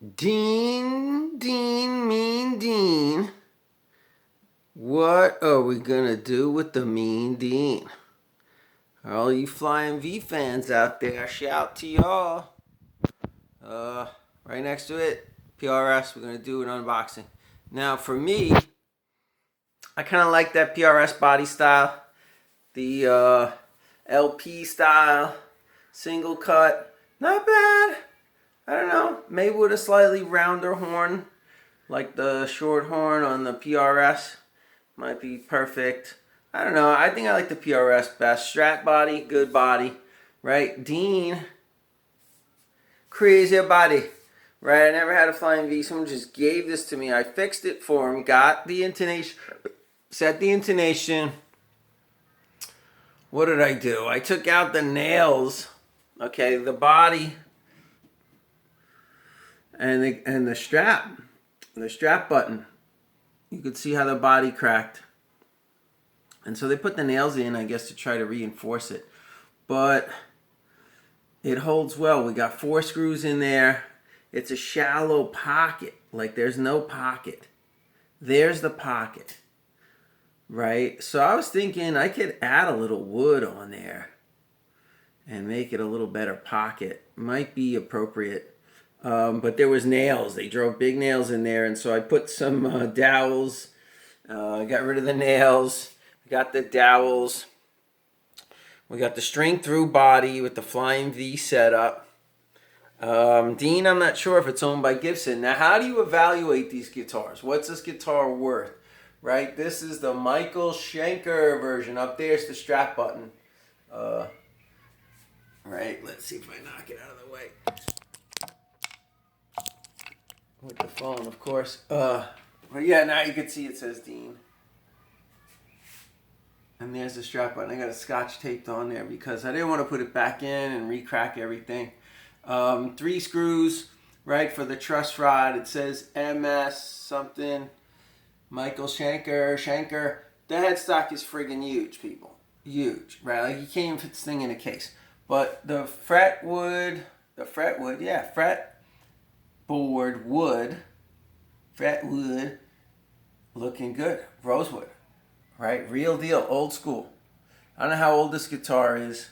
Dean, mean Dean. What are we gonna do with the mean Dean? All you Flying V fans out there, shout to y'all. Uh, right next to it, PRS. We're gonna do an unboxing. Now, for me, I kind of like that PRS body style, the LP style, single cut. Not bad. I don't know. Maybe with a slightly rounder horn, like the short horn on the PRS, might be perfect. I don't know. I think I like the PRS best. Strap body, good body, right? Dean, crazy body, right? I never had a Flying V. Someone just gave this to me. I fixed it for him. Got the intonation, set the intonation. What did I do? I took out the nails. Okay, the body and the strap button. You could see how the body cracked. And so they put the nails in, I guess, to try to reinforce it. But it holds well. We got 4 screws in there. It's a shallow pocket. Like there's no pocket. There's the pocket. Right? So I was thinking I could add a little wood on there and make it a little better pocket. Might be appropriate. But there was nails. They drove big nails in there, and so I put some dowels. Got rid of the nails. Got the dowels. We got the string through body with the Flying V setup. Dean, I'm not sure if it's owned by Gibson. Now, how do you evaluate these guitars? What's this guitar worth? Right? This is the Michael Schenker version. Up there's the strap button. Right? Let's see if I knock it out of the way. With the phone, of course. But yeah, now you can see it says Dean. And there's the strap button. I got it scotch taped on there because I didn't want to put it back in and re-crack everything. 3 screws, right, for the truss rod. It says MS something. Michael Schenker. The headstock is friggin' huge, people. Huge, right? Like you can't even fit this thing in a case. But the fretboard wood, looking good. Rosewood, right? Real deal, old school. I don't know how old this guitar is.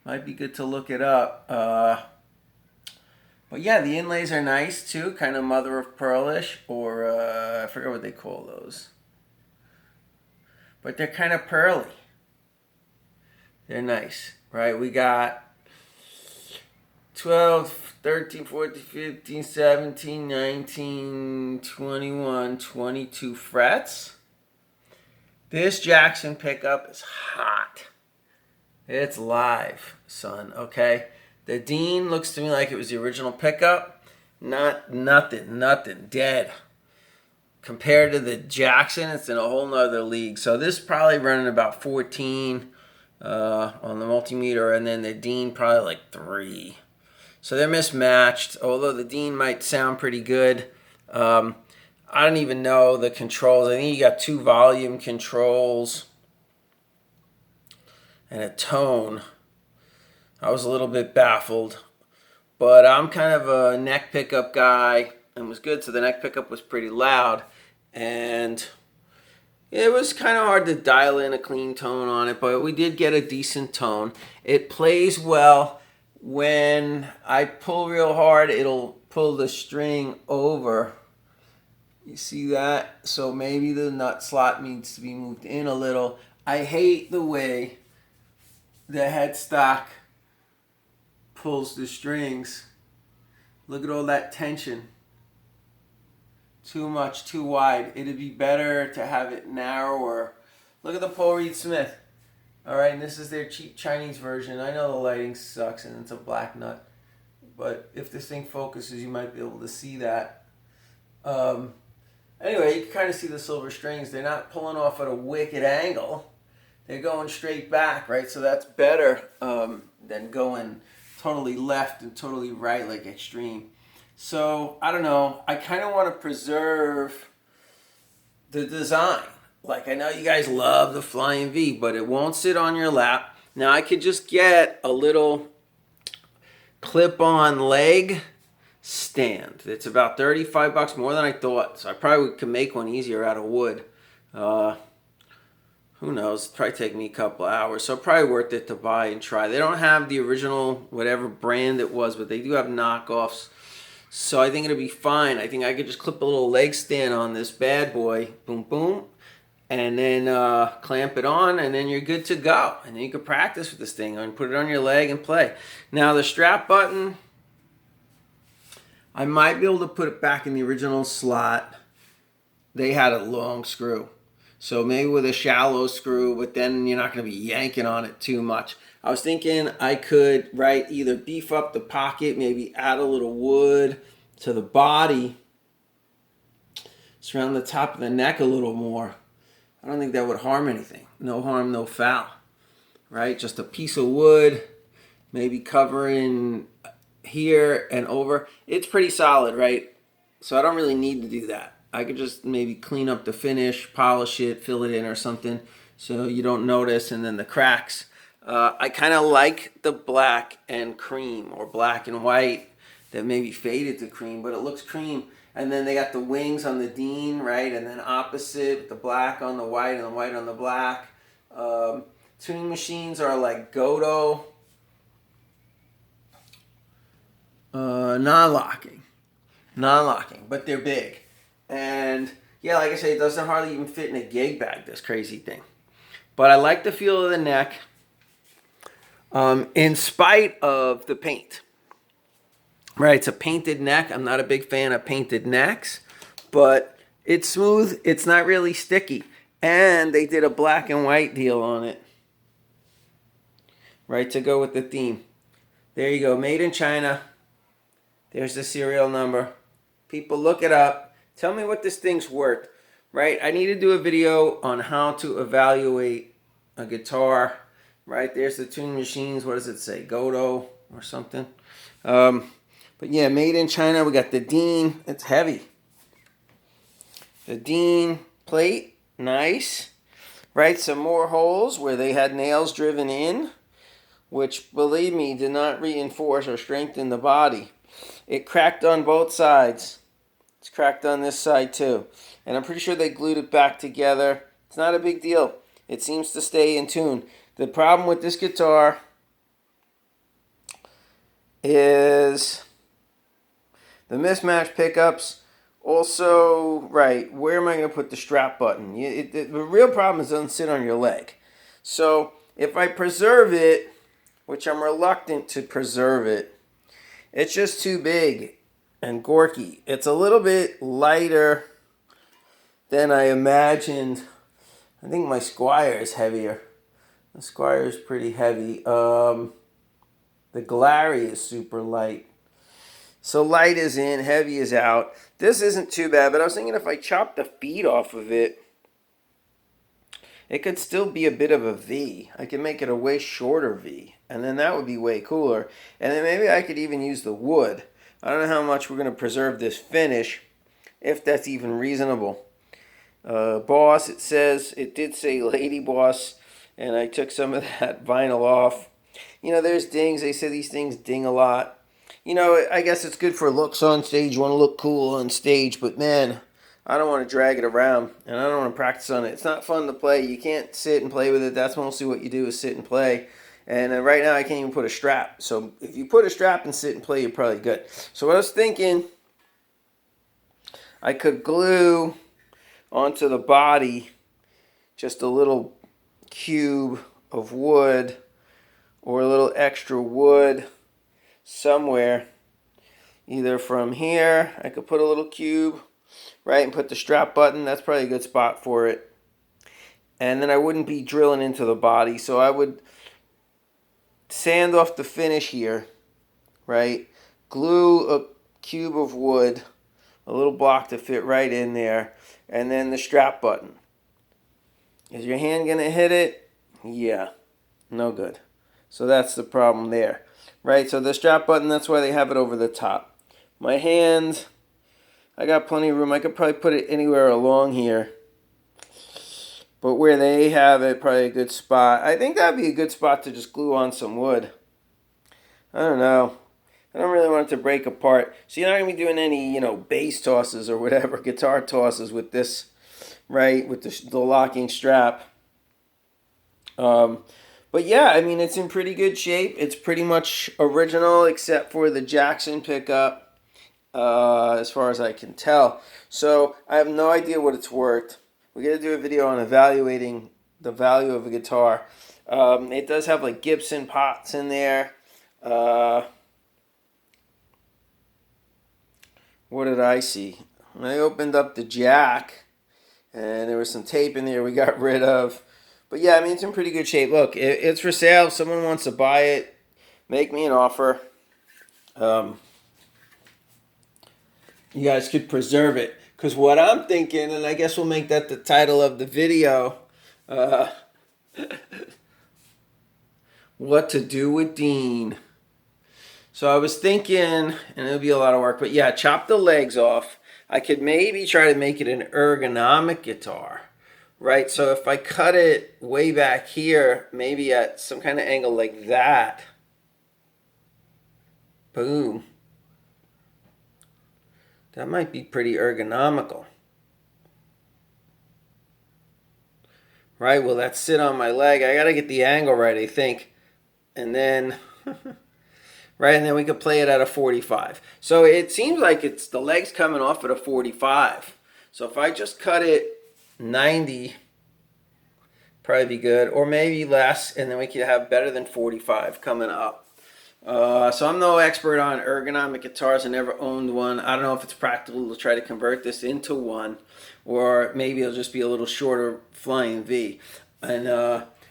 Might be good to look it up. But yeah, the inlays are nice too, kind of mother of pearlish, or I forget what they call those. But they're kind of pearly. They're nice, right? We got 12, 13, 14, 15, 17, 19, 21, 22 frets. This Jackson pickup is hot. It's live, son, okay? The Dean looks to me like it was the original pickup. Nothing, dead. Compared to the Jackson, it's in a whole nother league. So this is probably running about 14 on the multimeter, and then the Dean probably like 3. So they're mismatched, although the Dean might sound pretty good. I don't even know the controls. I think you got 2 volume controls and a tone. I was a little bit baffled, but I'm kind of a neck pickup guy and was good, so the neck pickup was pretty loud, and it was kind of hard to dial in a clean tone on it, but we did get a decent tone. It plays well. When I pull real hard, it'll pull the string over. You see that? So maybe the nut slot needs to be moved in a little. I hate the way the headstock pulls the strings. Look at all that tension. Too much, too wide. It'd be better to have it narrower. Look at the Paul Reed Smith. All right, and this is their cheap Chinese version. I know the lighting sucks and it's a black nut, but if this thing focuses, you might be able to see that. Anyway, you can kind of see the silver strings. They're not pulling off at a wicked angle. They're going straight back, right? So that's better than going totally left and totally right like extreme. So, I don't know. I kind of want to preserve the design. Like, I know you guys love the Flying V, but it won't sit on your lap. Now, I could just get a little clip-on leg stand. It's about 35 bucks more than I thought. So I probably could make one easier out of wood. Who knows? It'll probably take me a couple hours. So probably worth it to buy and try. They don't have the original whatever brand it was, but they do have knockoffs. So I think it'll be fine. I think I could just clip a little leg stand on this bad boy. Boom, boom. And then clamp it on, and then you're good to go. And then you can practice with this thing and put it on your leg and play. Now the strap button, I might be able to put it back in the original slot. They had a long screw. So maybe with a shallow screw, but then you're not going to be yanking on it too much. I was thinking I could, right, either beef up the pocket, maybe add a little wood to the body, surround the top of the neck a little more. I don't think that would harm anything. No harm, no foul, right? Just a piece of wood, maybe covering here and over. It's pretty solid, right? So I don't really need to do that. I could just maybe clean up the finish, polish it, fill it in or something so you don't notice. And then the cracks. I kind of like the black and cream or black and white that maybe faded to cream, but it looks cream. And then they got the wings on the Dean, right? And then opposite, the black on the white and the white on the black. Tuning machines are like Goto. Non-locking, but they're big. And yeah, like I say, it doesn't hardly even fit in a gig bag, this crazy thing. But I like the feel of the neck in spite of the paint. Right, it's a painted neck. I'm not a big fan of painted necks, but it's smooth. It's not really sticky. And they did a black and white deal on it, right, to go with the theme. There you go, made in China. There's the serial number. People, look it up. Tell me what this thing's worth, right? I need to do a video on how to evaluate a guitar, right? There's the tuning machines. What does it say? Goto or something. But yeah, made in China. We got the Dean. It's heavy. The Dean plate. Nice. Right, some more holes where they had nails driven in, which, believe me, did not reinforce or strengthen the body. It cracked on both sides. It's cracked on this side too. And I'm pretty sure they glued it back together. It's not a big deal. It seems to stay in tune. The problem with this guitar is the mismatched pickups. Also, right, where am I going to put the strap button? The real problem is it doesn't sit on your leg. So if I preserve it, which I'm reluctant to preserve it, it's just too big and gorky. It's a little bit lighter than I imagined. I think my Squire is heavier. The Squire is pretty heavy. The Glary is super light. So light is in, heavy is out. This isn't too bad, but I was thinking if I chop the feet off of it, it could still be a bit of a V. I could make it a way shorter V, and then that would be way cooler. And then maybe I could even use the wood. I don't know how much we're going to preserve this finish, if that's even reasonable. Boss, it did say Lady Boss, and I took some of that vinyl off. You know, there's dings. They say these things ding a lot. You know, I guess it's good for looks on stage. You want to look cool on stage, but man, I don't want to drag it around, and I don't want to practice on it. It's not fun to play. You can't sit and play with it. That's mostly what you do is sit and play. And right now I can't even put a strap. So if you put a strap and sit and play, you're probably good. So what I was thinking, I could glue onto the body just a little cube of wood or a little extra wood somewhere. Either from here, I could put a little cube, right, and put the strap button. That's probably a good spot for it. And then I wouldn't be drilling into the body. So I would sand off the finish here, right? Glue a cube of wood, a little block to fit right in there, and then the strap button. Is your hand going to hit it? Yeah, no good. So that's the problem there, right? So the strap button, that's why they have it over the top. My hand, I got plenty of room. I could probably put it anywhere along here. But where they have it, probably a good spot. I think that would be a good spot to just glue on some wood. I don't know. I don't really want it to break apart. So you're not going to be doing any, bass tosses or whatever, guitar tosses with this, right, with the locking strap. But yeah, I mean, it's in pretty good shape. It's pretty much original except for the Jackson pickup, as far as I can tell. So I have no idea what it's worth. We're going to do a video on evaluating the value of a guitar. It does have like Gibson pots in there. What did I see? When I opened up the jack, and there was some tape in there we got rid of. But yeah, I mean, it's in pretty good shape. Look, it's for sale. If someone wants to buy it, make me an offer. You guys could preserve it. Because what I'm thinking, and I guess we'll make that the title of the video, what to do with Dean. So I was thinking, and it'll be a lot of work, but yeah, chop the legs off. I could maybe try to make it an ergonomic guitar, right? So if I cut it way back here, maybe at some kind of angle like that, boom. That might be pretty ergonomical. Right, will that sit on my leg? I gotta get the angle right, I think. And then, right, and then we could play it at a 45. So it seems like it's the legs coming off at a 45. So if I just cut it 90, probably be good. Or maybe less, and then we could have better than 45 coming up. So I'm no expert on ergonomic guitars. I never owned one. I don't know if it's practical to try to convert this into one, or maybe it'll just be a little shorter flying V. And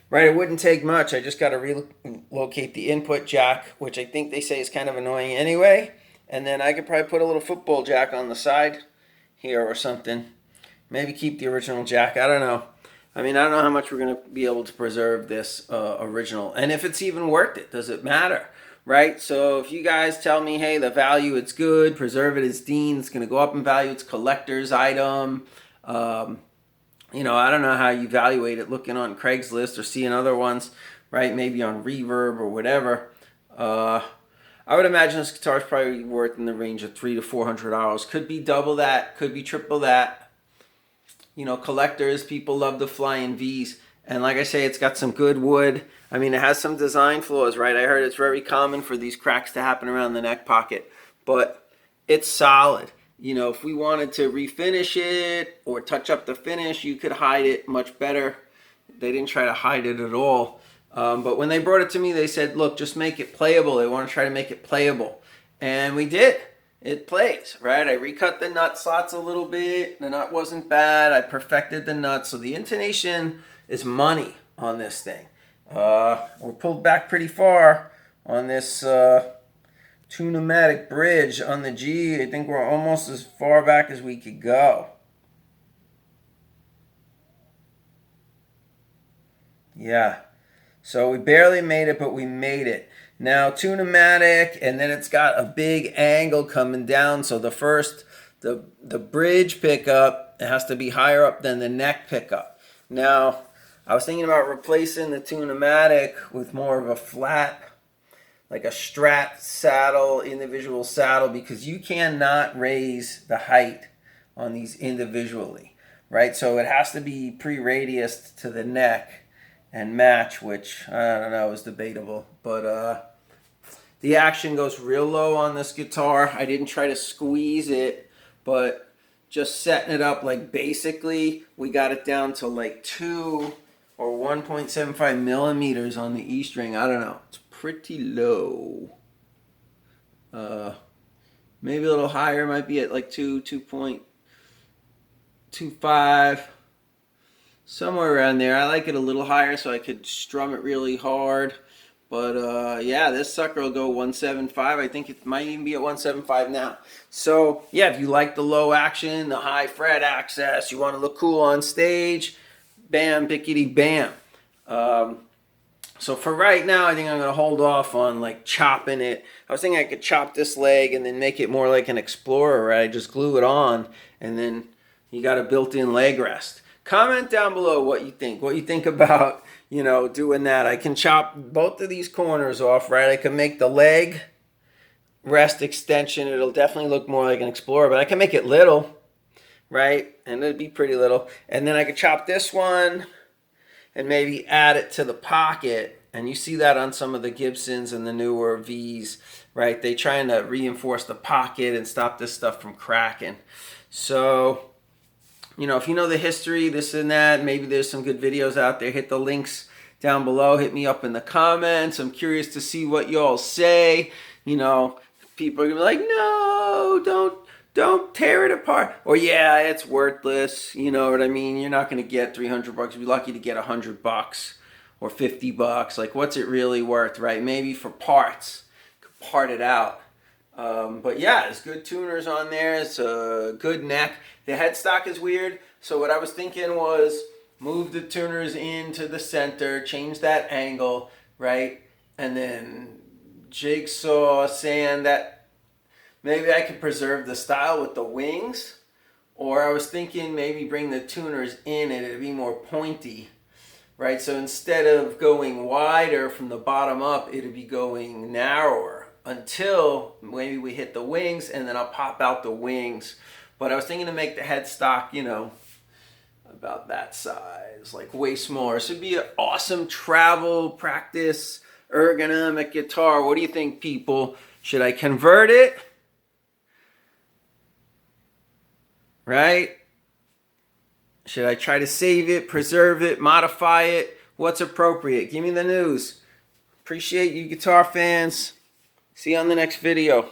right, it wouldn't take much. I just got to relocate the input jack, which I think they say is kind of annoying anyway. And then I could probably put a little football jack on the side here or something. Maybe keep the original jack. I don't know. I mean, I don't know how much we're going to be able to preserve this original. And if it's even worth it, does it matter? Right? So if you guys tell me, hey, the value, it's good, preserve it as Dean, it's going to go up in value, it's collector's item. I don't know how you evaluate it looking on Craigslist or seeing other ones, right? Maybe on Reverb or whatever. I would imagine this guitar is probably worth in the range of $300 to $400. Could be double that, could be triple that. Collectors, people love the flying V's. And like I say, it's got some good wood. I mean, it has some design flaws, right? I heard it's very common for these cracks to happen around the neck pocket. But it's solid. If we wanted to refinish it or touch up the finish, you could hide it much better. They didn't try to hide it at all. But when they brought it to me, they said, look, just make it playable. They want to try to make it playable. And we did. It plays, right? I recut the nut slots a little bit. The nut wasn't bad. I perfected the nut. So the intonation is money on this thing. We're pulled back pretty far on this two-pneumatic bridge on the G. I think we're almost as far back as we could go. Yeah. So we barely made it, but we made it. Now, two-pneumatic, and then it's got a big angle coming down. So the bridge pickup, it has to be higher up than the neck pickup. Now, I was thinking about replacing the two-pneumatic with more of a flat, like a Strat saddle, individual saddle, because you cannot raise the height on these individually, right? So it has to be pre-radiused to the neck and match, which, I don't know, is debatable. But the action goes real low on this guitar. I didn't try to squeeze it, but just setting it up, like basically we got it down to like 2 or 1.75 millimeters on the E string. I don't know. It's pretty low. Maybe a little higher. Might be at like 2.25. Somewhere around there. I like it a little higher so I could strum it really hard. But yeah, this sucker will go 175. I think it might even be at 175 now. So yeah, if you like the low action, the high fret access, you want to look cool on stage, bam, bickety bam. So for right now, I think I'm going to hold off on like chopping it. I was thinking I could chop this leg and then make it more like an Explorer, right? Just glue it on and then you got a built-in leg rest. Comment down below what you think. What you think about, doing that. I can chop both of these corners off, right? I can make the leg rest extension, it'll definitely look more like an Explorer, but I can make it little, right? And it'd be pretty little. And then I could chop this one and maybe add it to the pocket. And you see that on some of the Gibsons and the newer Vs, right? They trying to reinforce the pocket and stop this stuff from cracking. So, you know, if you know the history, this and that, maybe there's some good videos out there. Hit the links down below. Hit me up in the comments. I'm curious to see what y'all say. You know, people are gonna be like, no, don't tear it apart. Or yeah, it's worthless. You know what I mean? You're not gonna get 300 bucks. You'd be lucky to get 100 bucks or 50 bucks. Like, what's it really worth, right? Maybe for parts, part it out. But yeah, there's good tuners on there. It's a good neck. The headstock is weird. So what I was thinking was move the tuners into the center, change that angle, right? And then jigsaw sand that. Maybe I could preserve the style with the wings. Or I was thinking maybe bring the tuners in and it'd be more pointy, right? So instead of going wider from the bottom up, it'd be going narrower until maybe we hit the wings, and then I'll pop out the wings. But I was thinking to make the headstock, you know, about that size, like way smaller. So it'd be an awesome travel practice ergonomic guitar. What do you think, people? Should I convert it? Right? Should I try to save it, preserve it, modify it? What's appropriate? Give me the news. Appreciate you guitar fans. See you on the next video.